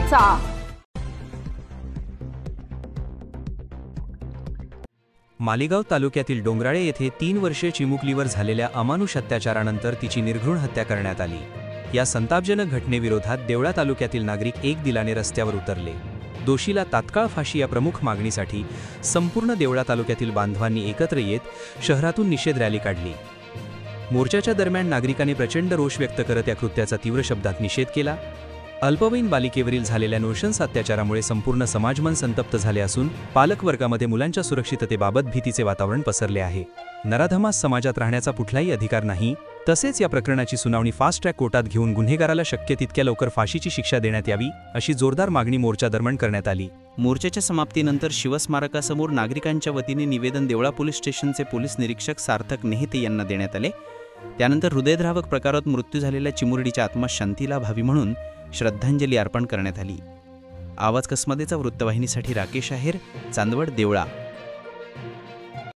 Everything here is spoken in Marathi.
चर्चा। मालेगाव तालुक्यातील डोंगराळे येथे 3 वर्षे चिमुकलीवर झालेल्या अमानुष अत्याचारानंतर तिची निर्घृण हत्या करण्यात आली। या संतापजनक घटनेविरोधात देवळा तालुक्यातील नागरिक एक दिलाने रस्त्यावर उतरले। दोषीला तात्काळ फाशी या प्रमुख मागणीसाठी संपूर्ण देवळा तालुक्यातील बांधवांनी एकत्र येत शहरातून निषेध रॅली काढली। मोर्चाच्या दरम्यान नागरिकांनी प्रचंड रोष व्यक्त करत या कृत्याचा तीव्र शब्दात निषेध केला। अल्पवयीन बालिकेवरील झालेल्या नृशंस अत्याचारामुळे संपूर्ण समाजमन संतप्त झाले असून पालकवर्गामध्ये मुलांच्या सुरक्षिततेबाबत भीतीचे वातावरण पसरले आहे। नराधमास समाजात राहण्याचा कुठलाही अधिकार नाही, तसेच या प्रकरणाची सुनावणी फास्ट ट्रॅक कोर्टात घेऊन गुन्हेगाराला शक्य तितक्या लवकर फाशीची शिक्षा देण्यात यावी अशी जोरदार मागणी मोर्चा दरम्यान करण्यात आली। मोर्चाच्या समाप्तीनंतर शिवस्मारकासमोर नागरिकांच्या वतीने निवेदन देवळा पोलीस स्टेशनचे पोलीस निरीक्षक सार्थक नेहते यांना देण्यात आले। त्यानंतर हृदयद्रावक प्रकारात मृत्यू झालेल्या चिमुरडीच्या आत्मा शांती लाभावी म्हणून श्रद्धांजली अर्पण करण्यात आली। आवाज कसमदेचा वृत्तवाहिनीसाठी राकेश आहेर, चांदवड, देवळा।